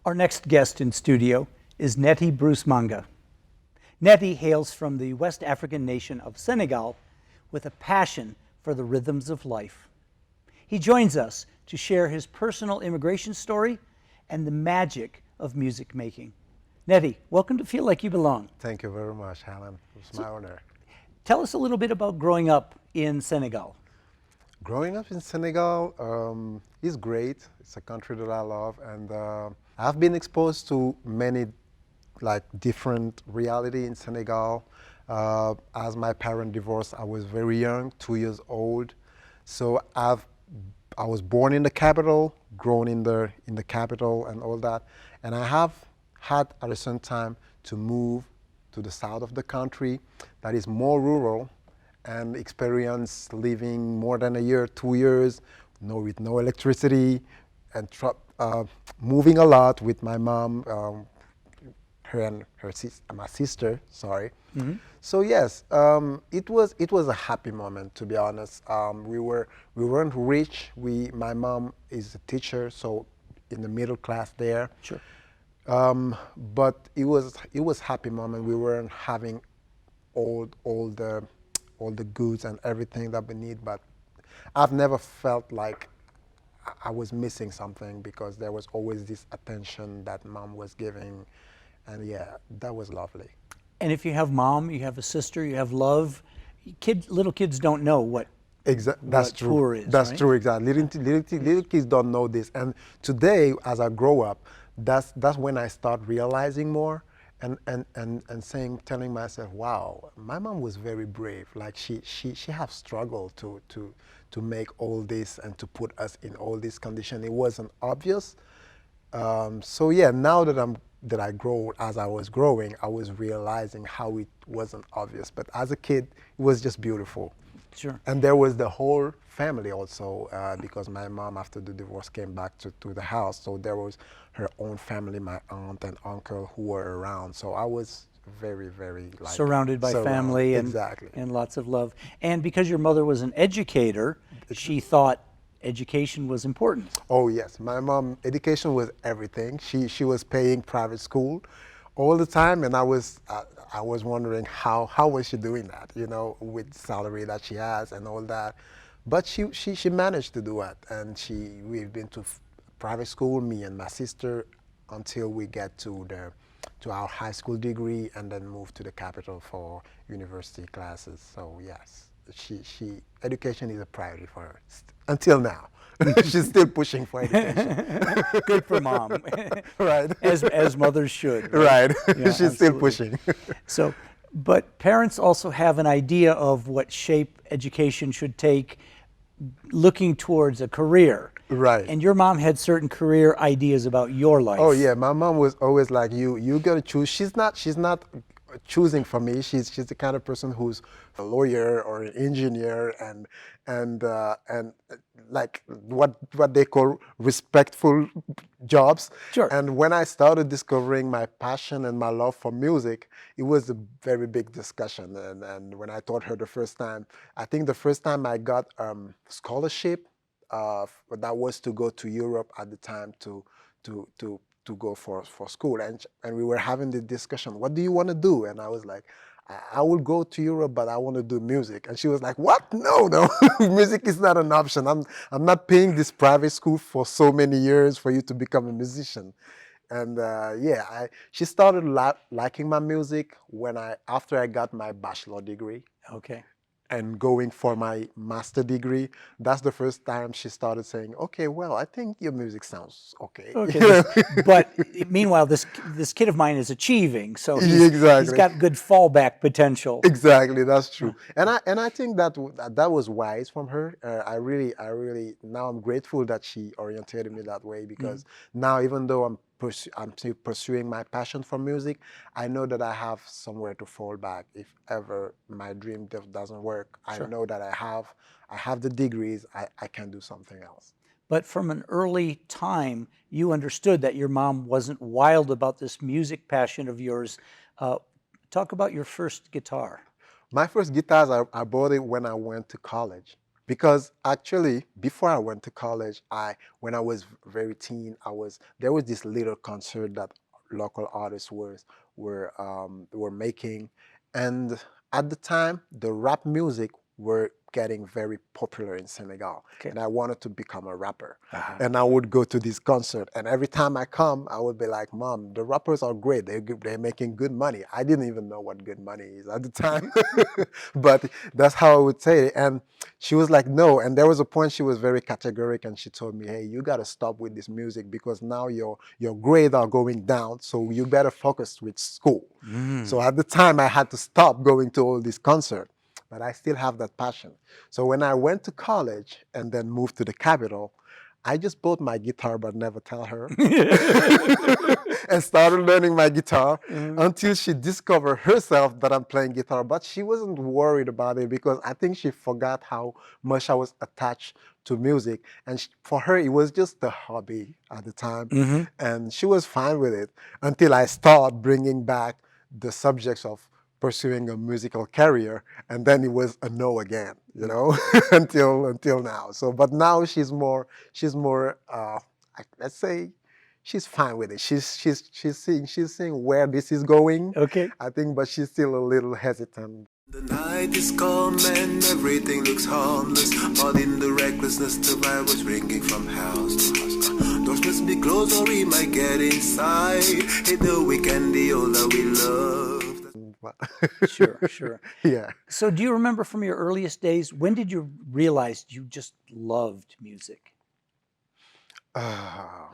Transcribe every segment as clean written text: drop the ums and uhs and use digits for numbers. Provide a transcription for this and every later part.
Our next guest in studio is Ney-T Bruce Manga. Ney-T hails from the West African nation of Senegal with a passion for the rhythms of life. He joins us to share his personal immigration story and the magic of music making. Ney-T, welcome to Feel Like You Belong. Thank you very much, Alan. It's my honor. Tell us a little bit about growing up in Senegal. Growing up in Senegal is great. It's a country that I love, and I've been exposed to many different reality in Senegal. As my parents divorced, I was very young, 2 years old. So I was born in the capital, grown in the capital and all that. And I have had at a certain time to move to the south of the country that is more rural, and experience living more than a year, 2 years, with no electricity, and moving a lot with my mom, my sister, sorry. Mm-hmm. So yes, it was a happy moment, to be honest. We weren't rich. My mom is a teacher, so in the middle class there. Sure. But it was happy moment. We weren't having all the goods and everything that we need, but I've never felt like I was missing something, because there was always this attention that mom was giving, and yeah, that was lovely. And if you have mom, you have a sister, you have love, little kids don't know what That's true. Poor is. That's right? true, exactly. Little kids don't know this, and today, as I grow up, that's when I start realizing more. And telling myself, wow, my mom was very brave. Like she have struggled to make all this and to put us in all this condition. It wasn't obvious. So yeah, now that as I was growing, I was realizing how it wasn't obvious. But as a kid, it was just beautiful. Sure. And there was the whole family also, because my mom, after the divorce, came back to the house. So there was her own family, my aunt and uncle, who were around. So I was very, very surrounded by family and, exactly. and lots of love. And because your mother was an educator, she thought education was important. Oh yes, my mom, education was everything. She was paying private school all the time, and I was wondering how was she doing that, with salary that she has and all that. But she managed to do it, and we've been to private school, me and my sister, until we get to our high school degree, and then move to the capital for university classes. So yes, education is a priority for her until now. She's still pushing for education. Good for mom. Right. As mothers should. Right. Yeah, She's still pushing. So, but parents also have an idea of what shape education should take, looking towards a career. Right. And your mom had certain career ideas about your life. Oh yeah, my mom was always like, you gotta choose. She's not choosing for me. She's the kind of person who's a lawyer or an engineer and like what they call respectful jobs. Sure. And when I started discovering my passion and my love for music, it was a very big discussion. And when I told her the first time, I think the first time I got scholarship, that was to go to Europe at the time to go for school, and we were having the discussion, what do you want to do? And I was like, I will go to Europe, but I want to do music. And she was like, what? No, music is not an option. I'm not paying this private school for so many years for you to become a musician. And she started liking my music after I got my bachelor degree. Okay. And going for my master degree, that's the first time she started saying, okay, well, I think your music sounds okay. Okay. But meanwhile, this kid of mine is achieving, so he's got good fallback potential. Exactly, that's true. Yeah. And I think that was wise from her. I really now I'm grateful that she oriented me that way, because now, even though I'm still pursuing my passion for music, I know that I have somewhere to fall back if ever my dream doesn't work. Sure. I know that I have the degrees, I can do something else. But from an early time, you understood that your mom wasn't wild about this music passion of yours. Talk about your first guitar. My first guitars, I bought it when I went to college. Because actually, before I went to college, when I was very teen, there was this little concert that local artists were making, and at the time, the rap music were getting very popular in Senegal, Okay. and I wanted to become a rapper. And I would go to this concert, and every time I come, I would be like, "Mom, the rappers are great. They're making good money." I didn't even know what good money is at the time, but that's how I would say it. And she was like, "No." And there was a point she was very categorical, and she told me, "Hey, you got to stop with this music because now your grades are going down, so you better focus with school." So at the time, I had to stop going to all these concerts, but I still have that passion. So when I went to college and then moved to the capital, I just bought my guitar but never tell her and started learning my guitar until she discovered herself that I'm playing guitar. But she wasn't worried about it because I think she forgot how much I was attached to music. And for her, it was just a hobby at the time. And she was fine with it until I started bringing back the subjects of pursuing a musical career, and then it was a no again, until now. So, but now she's more, let's say, she's fine with it. She's seeing where this is going. Okay. I think, but she's still a little hesitant. The night is calm and everything looks harmless, but in the recklessness the vibe was ringing from house to house. Doors must be closed or we might get inside. Hey, the weekend, the all that we love. Sure. Yeah. So do you remember from your earliest days, when did you realize you just loved music? I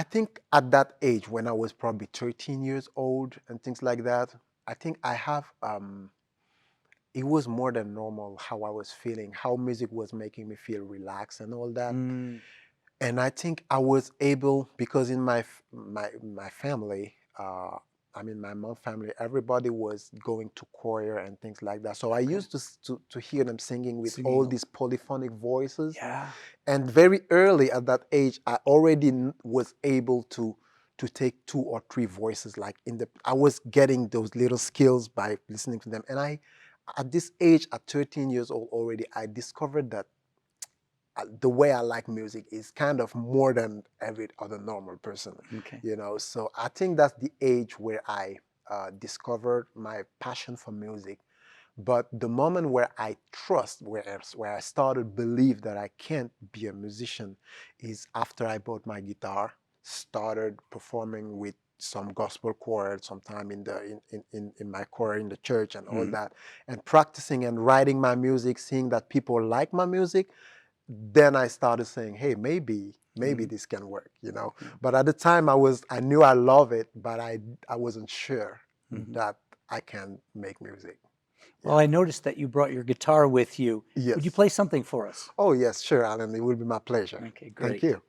think at that age, when I was probably 13 years old and things like that, I think I have, it was more than normal how I was feeling, how music was making me feel relaxed and all that. And I think I was able, because in my family, my mom's family, everybody was going to choir and things like that. So I used to hear them singing with all these polyphonic voices. Yeah. And very early at that age, I already was able to take 2 or 3 voices. I was getting those little skills by listening to them. And at this age, at 13 years old already, I discovered that the way I like music is kind of more than every other normal person. Okay. So I think that's the age where I discovered my passion for music. But the moment where I where I started believe that I can't be a musician is after I bought my guitar, started performing with some gospel choir sometime in my choir in the church and all that, and practicing and writing my music, seeing that people like my music. Then I started saying, hey, maybe this can work, But at the time I knew I love it, but I wasn't sure that I can make music. Well, I noticed that you brought your guitar with you. Yes. Would you play something for us? Oh, yes, sure, Alan. It will be my pleasure. Okay, great. Thank you.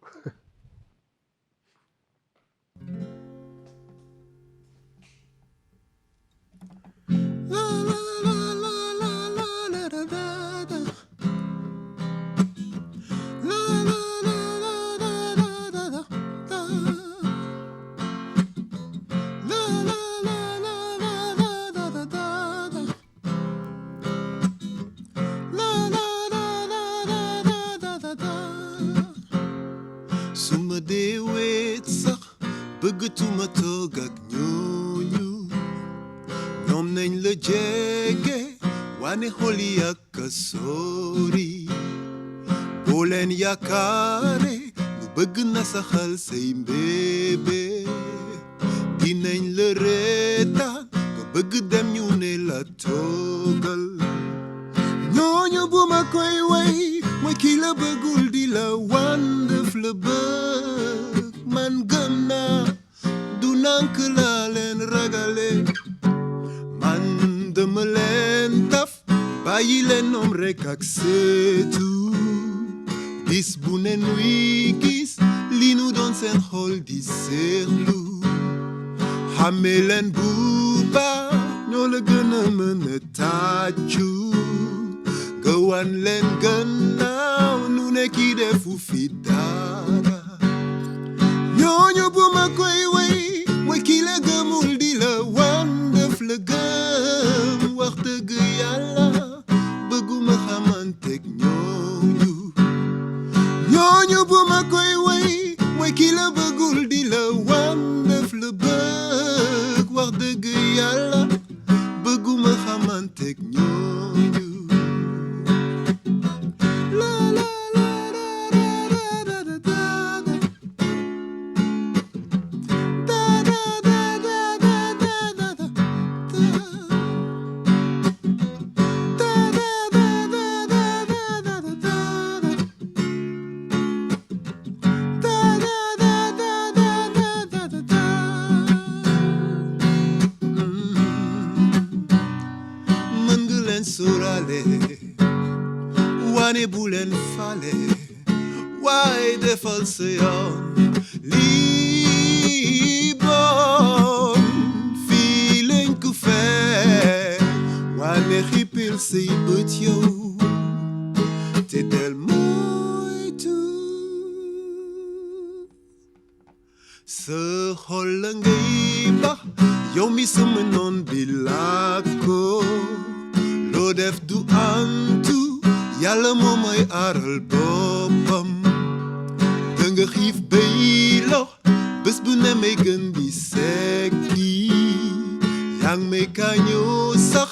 Suma dee weet sax bëggatuma toog ak ñooñu ñoom nañ la jege wane xol yi ak a sori boo leen yaakaare lu bëgg na saxal say mbébé dinañ la reetaan nga bëgg dem ñu ne la toogal ñooñu bu ma koy way mooy kii la bëggul di la wandef la bëgg man gëm naa du nank laa leen ragale man dama leen taf bàyyi leen noom rekk ak seetu bis bu ne nuy gis li nu doon seen xol di seexlu xàmme leen bu baax ñoo la gën a mën a tàccu gawan leen gannaaw nu ne kii defu fi dara ñooñu bu ma koy way mooy kii la gëmul di la wan def la gëm wax dëgg yàlla bëgguma xamanteeg yàlla bëgguma xamanteeg ñooñu la la la la la la la sorale wane bulen fale waaye defal sa yoon lii bon fii lañ ko fee wane xippil say bët yow te del moytu sa xol la ngay bax yow mi sama noon bi làkko loo def du antu yàlla moo may aaral boppam danga xiif bay lox bés bu ne may gën di sekki yaa ngi may kañoo sax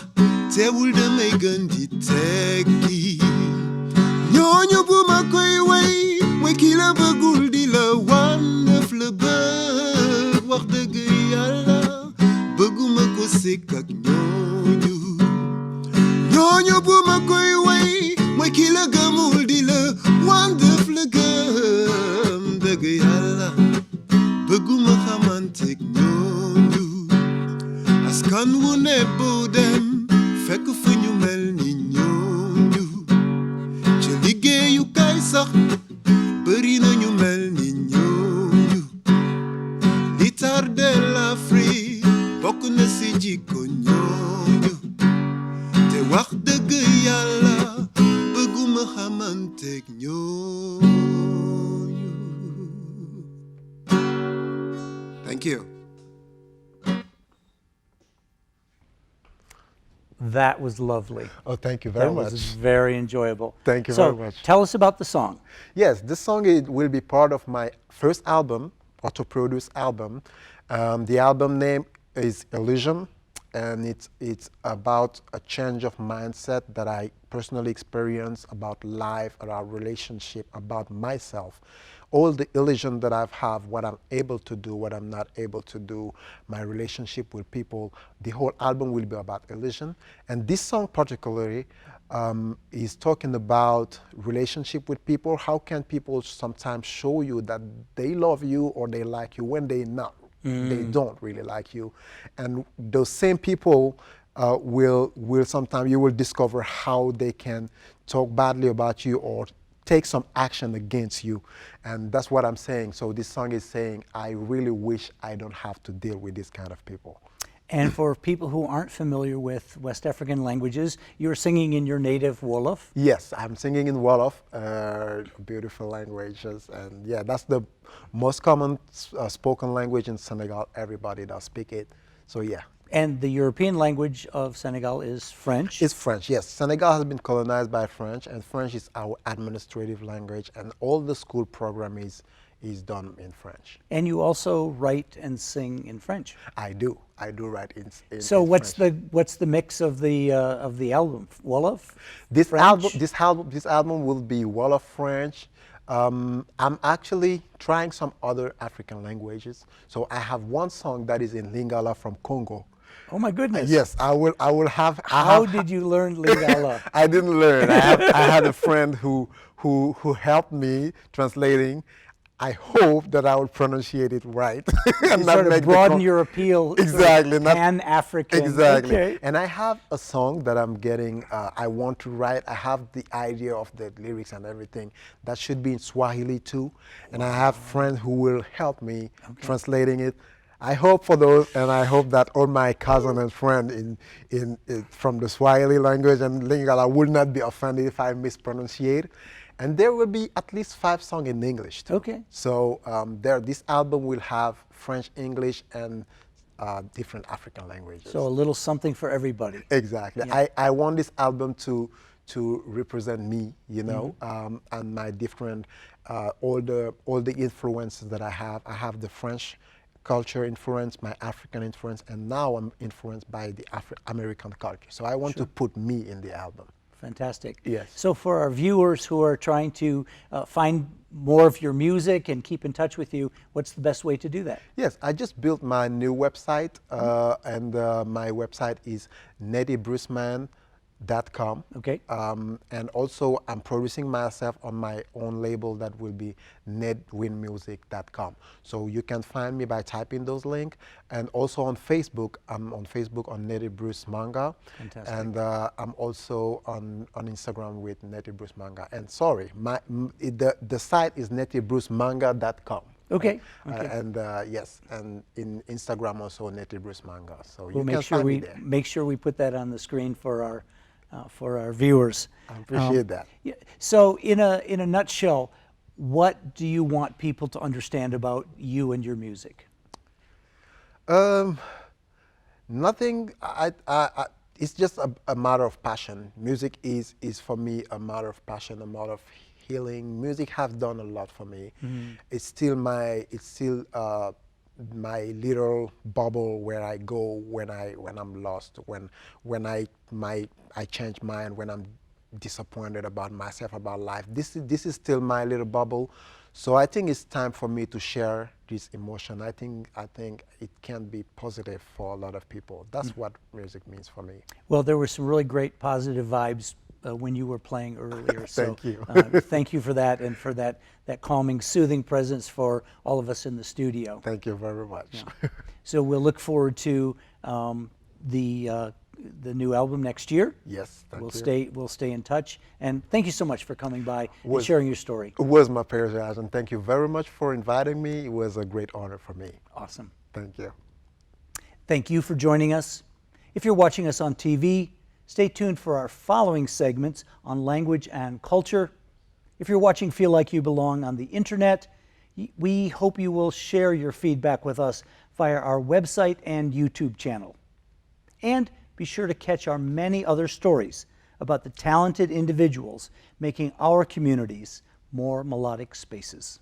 teewul damay gën di tekki ñooñu bu ma koy way mooy kii la bëggul di la wan def la bëgg wax dëgg yàlla bëgguma ko sikk ak ñooñu ñooñu bu ma koy way mooy kii la gëmul di la wan def la gëm dëgg yàlla bëgguma xamanteeg ñooñu askan wu ne boo dem fekk fu ñu mel ni ñooñu ca liggéeyu kay sax bëri na ñu mel ni ñooñu li tardé l'Afrique bokk na si jikko ñooñu te wax dëgg yàlla bëgguma xamanteeg ñooñu. Thank you. That was lovely. Oh, thank you very That much. was very enjoyable. Thank you so very much. Tell us about the song. Yes, this song will be part of my first album, auto-produced album. The album name is Illusion, and it's about a change of mindset that I personally experienced about life, about relationship, about myself. All the illusion that I've have, what I'm able to do, what I'm not able to do, my relationship with people, the whole album will be about illusion. And this song particularly is talking about relationship with people. How can people sometimes show you that they love you or they like you when they not? They don't really like you. And those same people will sometimes, you will discover how they can talk badly about you or take some action against you. And that's what I'm saying. So this song is saying, I really wish I don't have to deal with this kind of people. And for people who aren't familiar with West African languages, you're singing in your native Wolof? Yes, I'm singing in Wolof, beautiful languages. And yeah, that's the most common spoken language in Senegal. Everybody does speak it. So yeah. And the European language of Senegal is French? It's French, yes. Senegal has been colonized by French, and French is our administrative language, and all the school program is done in French. And you also write and sing in French? I do write in So in what's French. what's the mix of the album? Wolof? This French? album will be Wolof French. I'm actually trying some other African languages. So I have one song that is in Lingala from Congo. Oh my goodness. Yes, I will have. How did you learn Lingala? I didn't learn. I had a friend who helped me translating. I hope that I will pronunciate it right. And You not sort of make the broaden your appeal. Exactly. not- Pan-African. Exactly. Okay. And I have a song that I'm getting, I want to write. I have the idea of the lyrics and everything. That should be in Swahili too. And I have friends who will help me translating it. I hope for those, and I hope that all my cousins and friends from the Swahili language and Lingala will not be offended if I mispronunciate. And there will be at least 5 songs in English too. Okay. So this album will have French, English, and different African languages. So a little something for everybody. Exactly. Yeah. I want this album to represent me, you know, and my different all the influences that I have. I have the French culture influence, my African influence, and now I'm influenced by the American culture. So I want to put me in the album. Fantastic. Yes. So for our viewers who are trying to find more of your music and keep in touch with you, what's the best way to do that? Yes, I just built my new website, and my website is nettybruceman.com. Okay. And also I'm producing myself on my own label that will be nedwinmusic.com. So you can find me by typing those links. And also on Facebook, I'm on Facebook on Ney-T Bruce Manga. Fantastic. And I'm also on Instagram with Ney-T Bruce Manga. And sorry, the site is nettybrucemanga.com. Okay. And yes, and in Instagram also Ney-T Bruce Manga. So We'll you make can sure find me we there. make sure we put that on the screen for our viewers. I appreciate that. Yeah. So in a nutshell, what do you want people to understand about you and your music? Nothing. It's just a matter of passion. Music is for me a matter of passion, a matter of healing. Music has done a lot for me. It's still my little bubble where I go when I'm lost, when I change mind, when I'm disappointed about myself, about life. This is still my little bubble. So I think it's time for me to share this emotion. I think it can be positive for a lot of people. That's what music means for me. Well, there were some really great positive vibes when you were playing earlier. So Thank you. Thank you for that, and for that calming, soothing presence for all of us in the studio. Thank you very much. Yeah. So we'll look forward to the new album next year. Yes, thank you. We'll stay in touch, and thank you so much for coming by and sharing your story. It was my pleasure, and thank you very much for inviting me. It was a great honor for me. Awesome. Thank you. Thank you for joining us. If you're watching us on TV, stay tuned for our following segments on language and culture. If you're watching Feel Like You Belong on the internet, we hope you will share your feedback with us via our website and YouTube channel. And be sure to catch our many other stories about the talented individuals making our communities more melodic spaces.